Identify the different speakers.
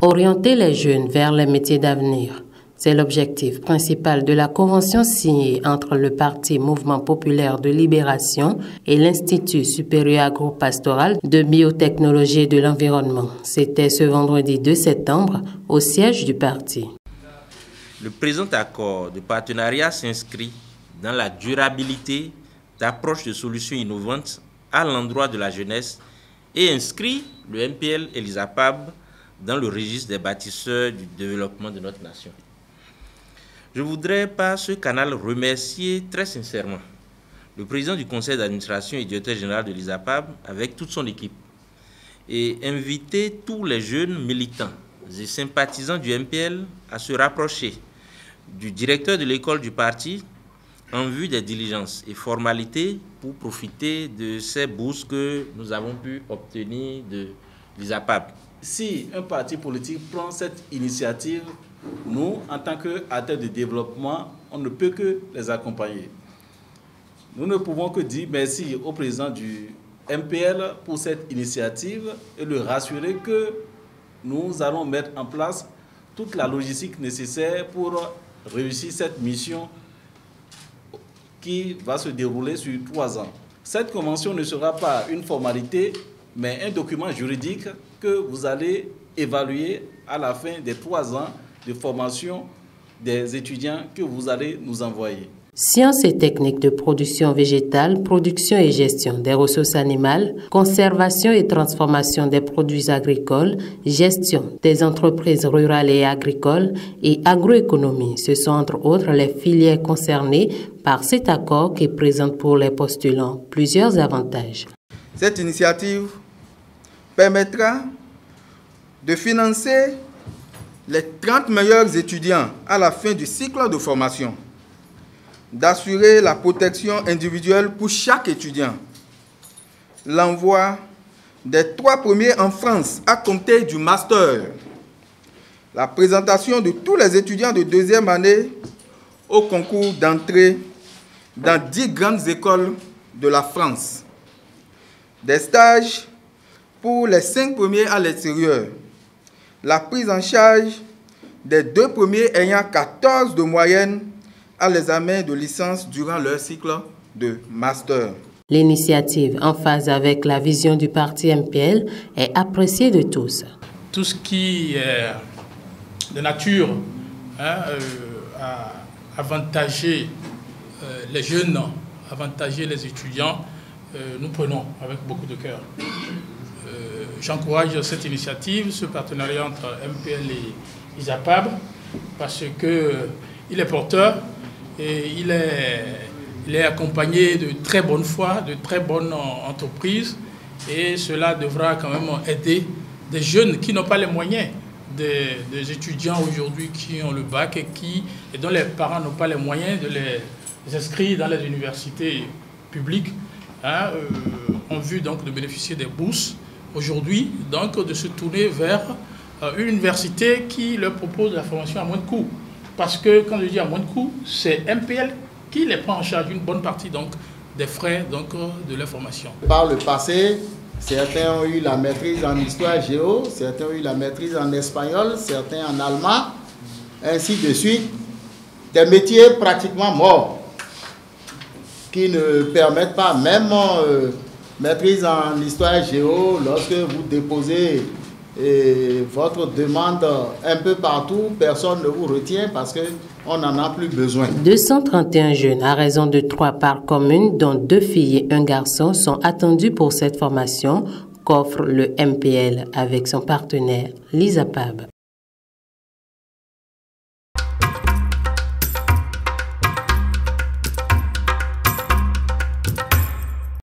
Speaker 1: Orienter les jeunes vers les métiers d'avenir, c'est l'objectif principal de la convention signée entre le Parti Mouvement Populaire de Libération et l'Institut supérieur agro-pastoral de biotechnologie et de l'environnement. C'était ce vendredi 2 septembre au siège du parti.
Speaker 2: Le présent accord de partenariat s'inscrit dans la durabilité d'approches de solutions innovantes à l'endroit de la jeunesse et inscrit le MPL et l'ISAPAB dans le registre des bâtisseurs du développement de notre nation. Je voudrais par ce canal remercier très sincèrement le président du conseil d'administration et directeur général de l'ISAPAB avec toute son équipe et inviter tous les jeunes militants et sympathisants du MPL à se rapprocher du directeur de l'école du parti en vue des diligences et formalités pour profiter de ces bourses que nous avons pu obtenir de l'ISAPAB.
Speaker 3: Si un parti politique prend cette initiative, nous, en tant qu'acteurs de développement, on ne peut que les accompagner. Nous ne pouvons que dire merci au président du MPL pour cette initiative et le rassurer que nous allons mettre en place toute la logistique nécessaire pour réussir cette mission qui va se dérouler sur 3 ans. Cette convention ne sera pas une formalité, mais un document juridique que vous allez évaluer à la fin des 3 ans de formation des étudiants que vous allez nous envoyer.
Speaker 1: Sciences et techniques de production végétale, production et gestion des ressources animales, conservation et transformation des produits agricoles, gestion des entreprises rurales et agricoles et agroéconomie. Ce sont entre autres les filières concernées par cet accord qui présente pour les postulants plusieurs avantages.
Speaker 4: Cette initiative permettra de financer les 30 meilleurs étudiants à la fin du cycle de formation, d'assurer la protection individuelle pour chaque étudiant, l'envoi des 3 premiers en France à compter du master, la présentation de tous les étudiants de 2e année au concours d'entrée dans 10 grandes écoles de la France, des stages pour les 5 premiers à l'extérieur, la prise en charge des 2 premiers ayant 14 de moyenne à l'examen de licence durant leur cycle de master.
Speaker 1: L'initiative, en phase avec la vision du parti MPL, est appréciée de tous.
Speaker 5: Tout ce qui est de nature à avantager les jeunes, avantager les étudiants, nous prenons avec beaucoup de cœur. J'encourage cette initiative, ce partenariat entre MPL et ISAPAB, parce qu'il est porteur et il est accompagné de très bonne foi, de très bonnes entreprises, et cela devra quand même aider des jeunes qui n'ont pas les moyens, des étudiants aujourd'hui qui ont le bac et dont les parents n'ont pas les moyens de les inscrire dans les universités publiques, en vue donc de bénéficier des bourses. Aujourd'hui, donc, de se tourner vers une université qui leur propose la formation à moins de coût. Parce que, quand je dis à moins de coût, c'est MPL qui les prend en charge une bonne partie donc, des frais donc, de leur formation.
Speaker 6: Par le passé, certains ont eu la maîtrise en histoire géo, certains ont eu la maîtrise en espagnol, certains en allemand, ainsi de suite. Des métiers pratiquement morts qui ne permettent pas, même maîtrise en histoire géo, lorsque vous déposez votre demande un peu partout, personne ne vous retient parce qu'on n'en a plus besoin.
Speaker 1: 231 jeunes à raison de 3 parts communes, dont 2 filles et 1 garçon, sont attendus pour cette formation qu'offre le MPL avec son partenaire l'ISAPAB.